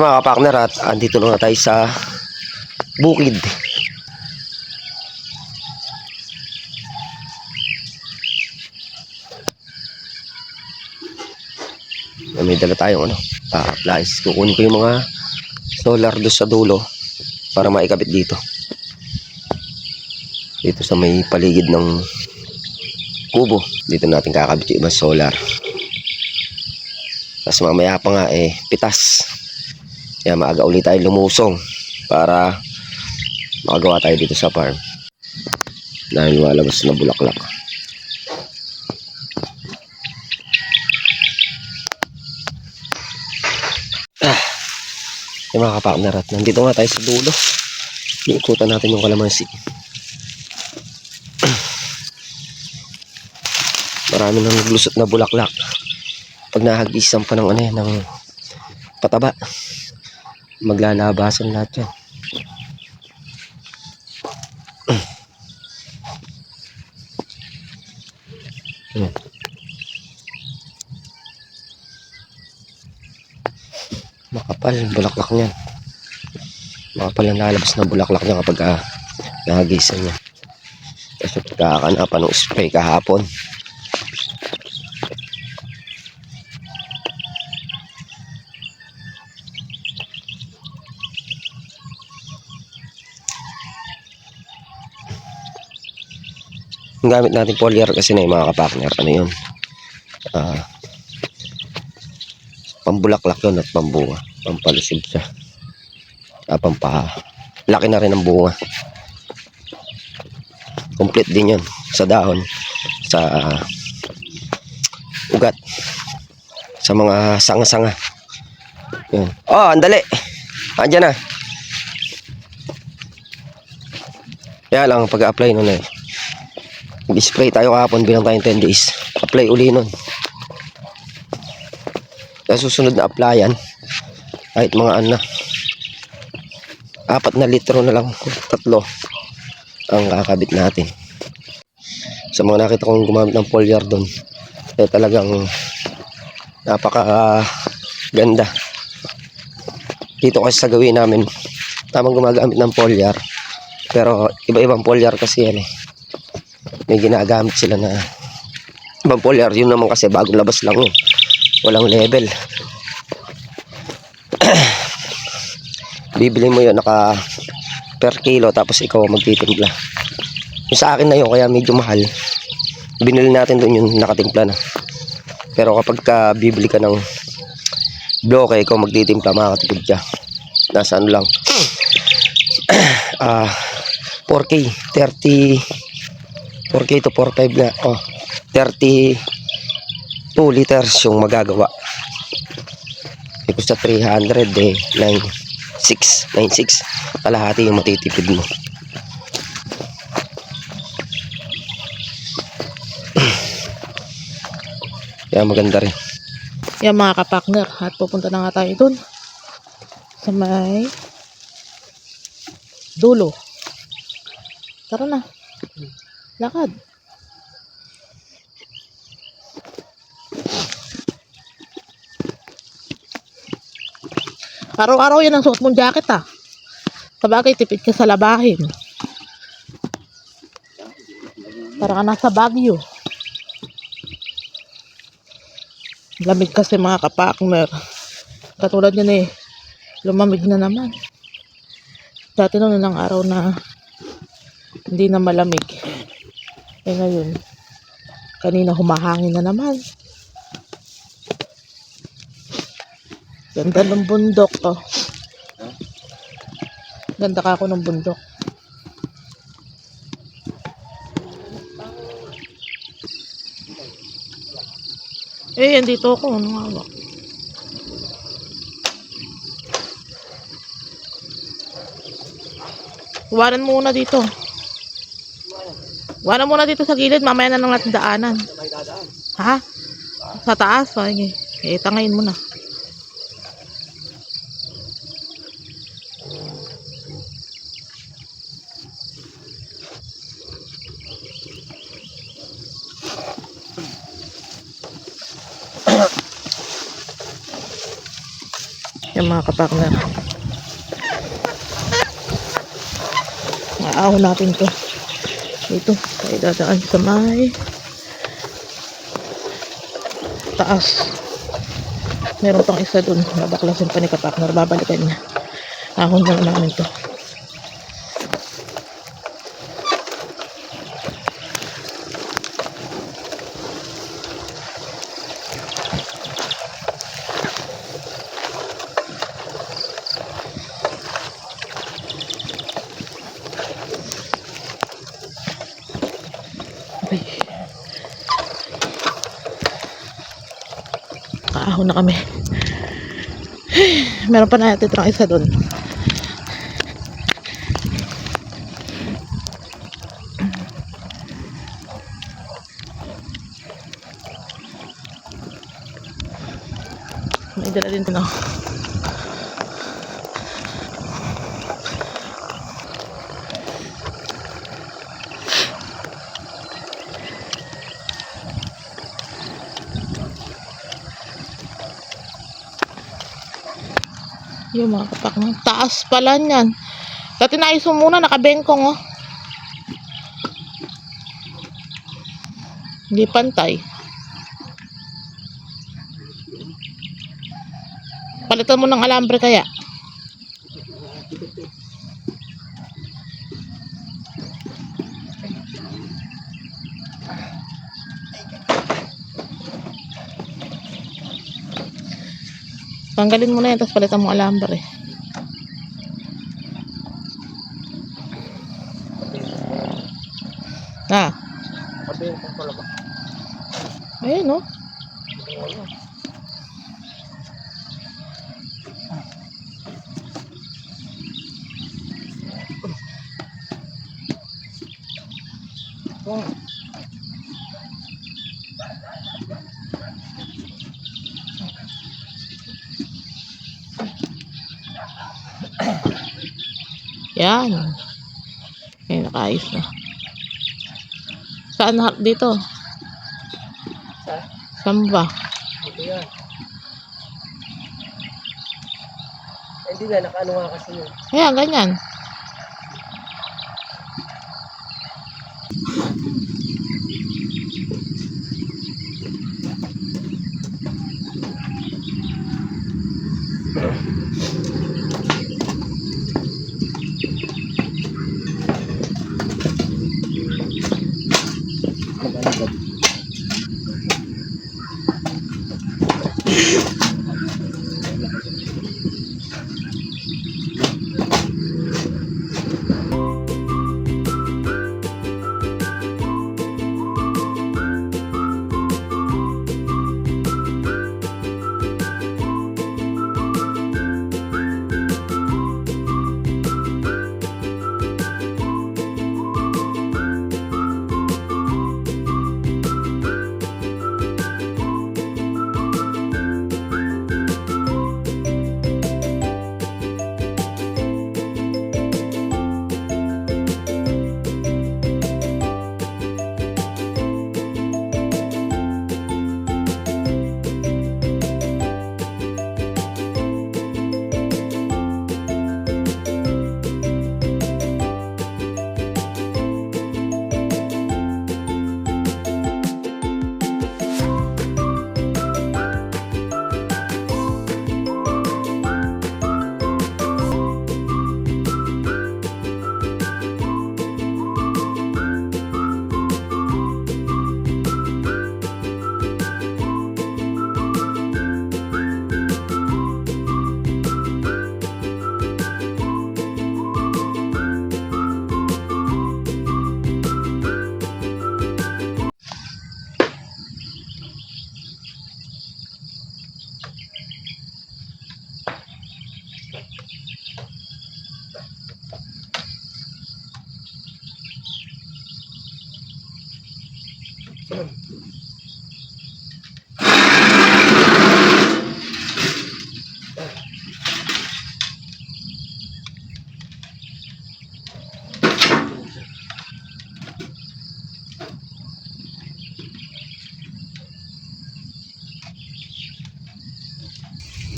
mga kapartner, at andito na tayo sa bukid. May dala tayong flies. Kukunin ko yung mga solar doon sa dulo para maikabit dito sa may paligid ng kubo. Dito natin kakabit yung ibang solar. Tapos mamaya pa nga pitas. Kaya maaga ulit tayo lumusong para makagawa tayo dito sa farm dahil lumalabas na bulaklak. Yung mga kapartner, at nandito nga tayo sa dulo. Iikutan natin yung kalamansi. Marami nang lusot na bulaklak. Pag nahagisan pa ng ng pataba, maglalabasan lahat yan. Makapal bulaklak niyan. Makapal ang lalabas na bulaklak niya kapag nahagisan niya. Kasi pagkakanapan ng spray kahapon, ang gamit natin foliar kasi na yung mga kapartner, yun, pambulaklak yun at pambunga, pampalusog siya, laki na rin ang bunga. Complete din yun sa dahon, sa ugat, sa mga sanga-sanga. Yun. Oh, andali, andyan na. Kaya lang pag-apply nun mag-spray tayo kahapon, bilang tayong 10 days. Apply uli nun. Sa susunod na applyan, kahit mga 4 na litro na lang, 3 ang kakabit natin. Sa mga nakita kong gumamit ng foliar doon, talagang napaka ganda. Dito kasi sa gawin namin, tamang gumagamit ng foliar, pero iba-ibang foliar kasi yan may ginagamit sila na ibang foliar. Yun naman kasi bagong labas lang yun, walang level. Bibili mo yun naka per kilo, tapos ikaw magtitimpla. Yung sa akin na yun, kaya medyo mahal, binili natin doon yung nakatimpla na. Pero kapag bibili ka ng bloke, ikaw magtitimpla, makakatipid ka. Nasa lang 4K 4K to 4.5 na 32 liters yung magagawa. Ipos sa 300 96 kalahati yung matitipid mo. Kaya maganda rin yan mga kapartner, at pupunta na nga tayo dun sa may dulo. Tara na, lakad. Araw-araw yan ang suot mong jacket Sabagay, tipid ka sa labahin. Para ka nasa Baguio. Lamig kasi mga kapartner. Katulad yan lumamig na naman. Dati nung ilang araw na hindi na malamig. Ngayon, kanina humahangin na naman. Ganda ng bundok to. Ganda ka ako ng bundok. Andito ako. Ano nga ba? Iwanan muna dito. Iwanan muna dito sa gilid. Mamaya na lang natin daanan. Ha? Sa taas? Sige. Tangayin mo na. Yung mga kapartner. Maahon natin to. Dito, tayo dadaan sa may taas. Meron pang isa dun. Babaklasin pa ni kapartner. Babalikan niya. Ahon na namin to. Okay. Kaahon na kami. Meron pa natin itong isa dun. May dala din ito. Yung mga kapak ng taas pala niyan. Dati naayos mo muna, nakabengkong oh. Hindi pantay. Palitan mo ng alambre kaya. Tanggalin mo na yan, tapos palitan mo alambre. Ah. Ayun, no? Yan. Okay, nakaayos na. Saan dito? Saan ba? Ito yan. Hindi nga, nakaano nga kasi yun. Ayan, ganyan.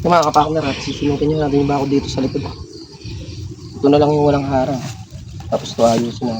Yung mga kapakner at sisinutin nyo natin yung bakod dito sa likod. Ito na lang yung walang harang. Tapos ito ayusin na.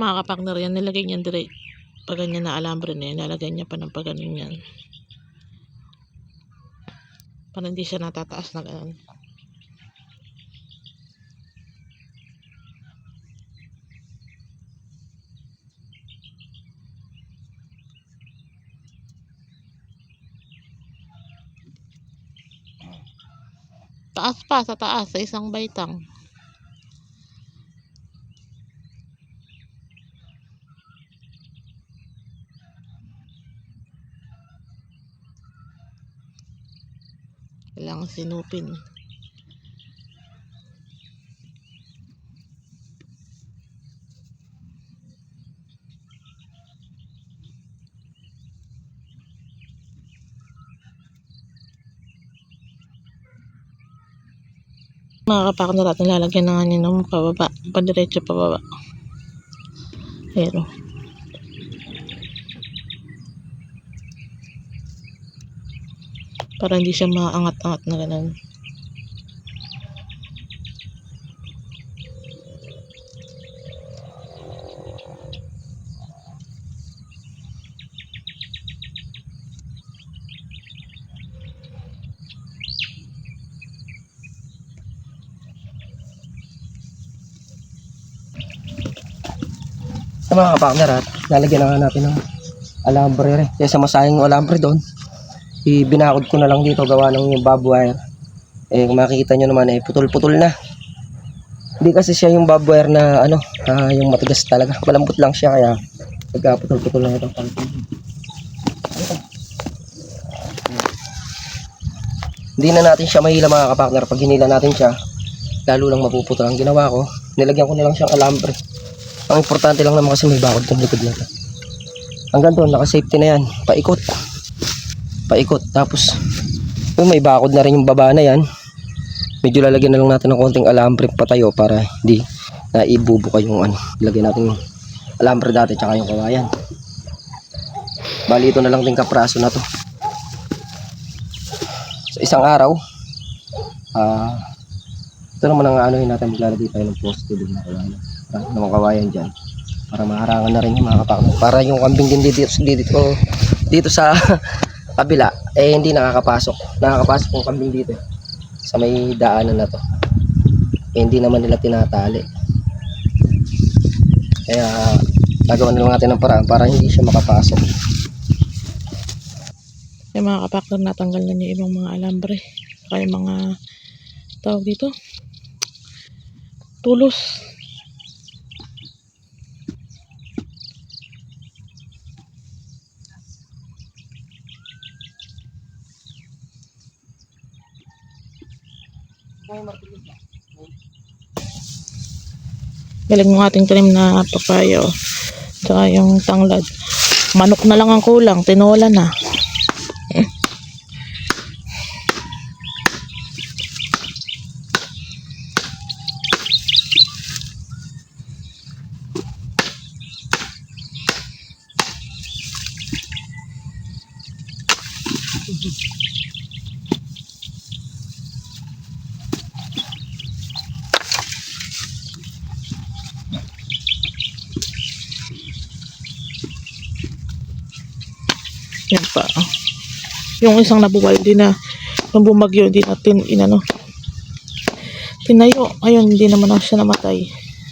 Mga kapakner yan, nilagay niyan dire. Pag ganyan na alambre na yan, lalagay niya pa ng pag ganun yan. Para hindi siya natataas na ganun. Taas pa, sa taas, sa isang baitang. Kailangan sinupin. Mga kapakner at nilalagyan na nga niya ng pababa, padiretso pababa. Ayan o. Para hindi siya maangat-angat na ganun. Sa mga kapakner at lalagyan na nga natin ng alambre. Kaya masayang yung alambre doon. Ibinakod ko na lang dito gawa ng yung bob wire. Kung makikita nyo naman putol-putol na. Hindi kasi siya yung bob wire na yung matigas talaga. Malambot lang siya kaya nagkaputol-putol lang itong panty. Hindi na natin siya mahila mga kapakner. Pag hinila natin siya, lalo lang mapuputol. Ang ginawa ko, nilagyan ko na lang siyang alambre. Ang importante lang naman kasi may bakod ng likod na ito. Hanggang doon, naka-safety na yan. Paikot. Tapos may bakod na rin yung baba na yan. Medyo lalagyan na lang natin ng konting alambre patayo para hindi na ibubuka yung ilagay natin yung alambre dati tsaka yung kawayan. Bali ito na lang din kapraso na to. Sa isang araw ito naman ang natin, maglalagay tayo ng poste din na kawayan. Ng kawayan dyan para maharangan na rin yung mga kapakner. Para yung kambing din dito sa kabila hindi nakakapasok yung kambing dito. sa may daanan na to. Eh, hindi naman nila tinatali. Kaya gagawa na lang natin ng paraan para hindi siya makapasok. Yung mga kapakner, natanggal na niya ibang mga alambre. Saka yung mga tawag dito, tulos. Galing ng ating tanim na papaya, oh. Tsaka yung tanglad. Manok na lang ang kulang, tinola na. Yan pa. Oh. Yung isang nabuwal din na yung bumagyo, hindi natin tinayo. Ayun, hindi naman na siya namatay.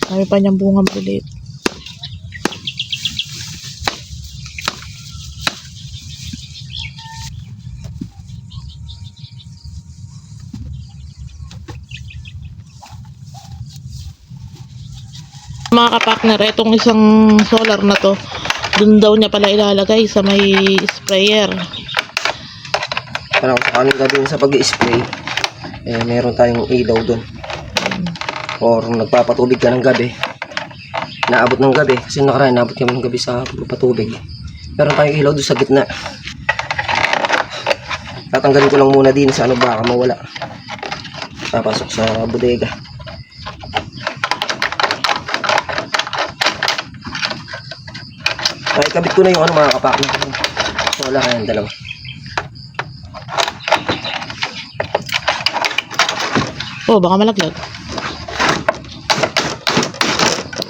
Sabi pa niyang bunga maliliit. Mga kapakner, itong isang solar na to, dun daw niya pala ilalagay sa may sprayer. Parang sakaling gabi sa pag-i-spray, eh, meron tayong ilaw doon. Or nagpapatubig ka ng gabi, naabot ng gabi, kasi nakaraan naabot kami ng gabi sa pagpapatubig. Meron tayong ilaw doon sa gitna. Tatanggalin ko lang muna din sa ano, baka mawala. Papasok sa bodega. Ay, kabit ko na yung ano, mga kapak. Wala kayang dalawa. Oh, baka malaglag.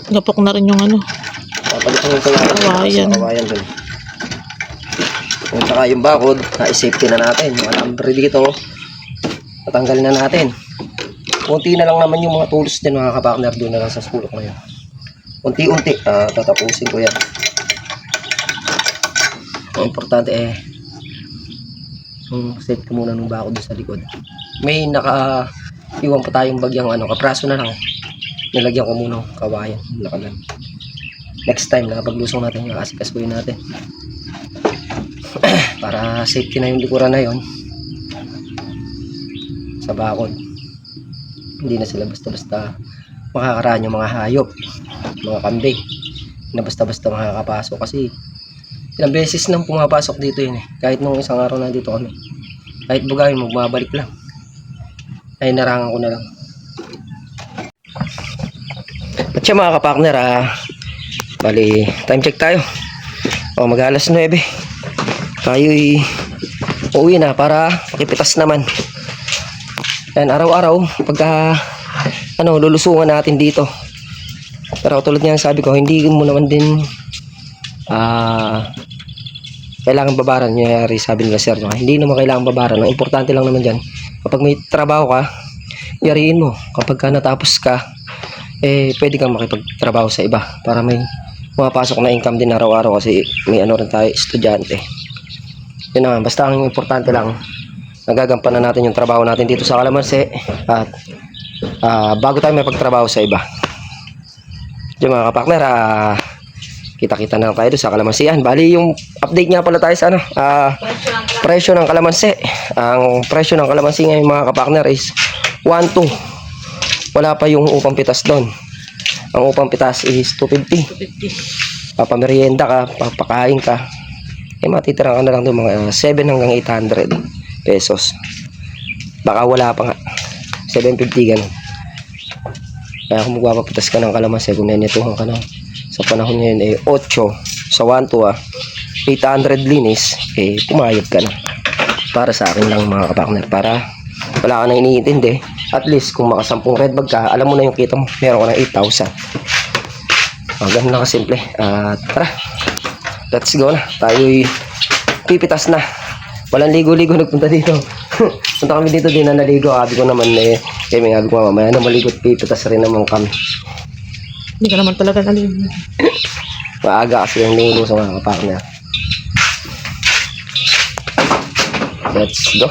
Gapok na rin yung ano. Papalit ko yung kawayan. Kawayan dun. Kung saka yung bakod, na-safety na natin. Yung alambre dito, natanggal na natin. Kunti na lang naman yung mga tools din, mga kapakner, doon na lang sa sulok na yun. Unti-unti, tatapusin ko yan. Ang importante set ko muna ng bakod doon sa likod. May iwan pa tayong bagyang kapraso na lang. Nilagyan ko muna ng kawayan. Nakalan. Next time na paglusong natin yung asikasuhin natin. Para safety na yung likuran na yon sa bakod. Hindi na sila basta-basta makakaraan yung mga hayop, mga kambing na basta-basta makakapasok, kasi ilang beses nang pumapasok dito yun eh. Kahit nung isang araw na dito kami, kahit bugawin mo, bumabalik lang. Ay, narangan ko na lang. At siya mga kapakner, bali, time check tayo. O, mag-alas 9. Tayo'y uuwi na para pakipitas naman. Yan, araw-araw, pagka lulusungan natin dito. Pero tulad nga sabi ko, hindi mo naman din kailangan babaran. Nyari sabi nila sir, hindi naman kailangan babaran. Ang importante lang naman dyan, kapag may trabaho ka, yariin mo. Kapag ka natapos ka, pwede kang makipagtrabaho sa iba para may pumapasok na income din araw-araw, kasi may rin tayo, estudyante. Yun naman, basta ang importante lang, nagagampanan natin yung trabaho natin dito sa Calamansi, at bago tayo may pagtrabaho sa iba. Diyan mga kapakner, kita-kita na lang tayo doon sa Calamansian. Bali, yung update nga pala tayo sa presyo ng kalamansi. Ang presyo ng kalamansi ngayon mga kapakner is 1.2. Wala pa yung upang pitas doon. Ang upang pitas is 250. Papamerienda ka, papakain ka, matitira ka na lang doon mga 7 hanggang 800 pesos. Baka wala pa nga, 750 ganun. Kaya kung magpapapitas ka ng kalamansi, kung nenituhan ka na sa panahon ngayon 8 sa 1 to 800 linis, pumayag ka na. Para sa akin lang mga kapakner, para wala ka na iniintindi. At least kung maka 10 red bag ka, alam mo na yung kita mo, meron ka ng 8,000. Ganun lang kasimple. Tara, let's go na. Tayo'y pipitas na. Walang ligo-ligo nagpunta dito. Punta kami dito din na naligo. Sabi ko naman eh, kaya may sabi ko mamaya na maligot dito. Tas rin naman kami. Hindi ka naman talaga naligo. Maaga kasi yung lingo sa mga kapak niya. Let's go.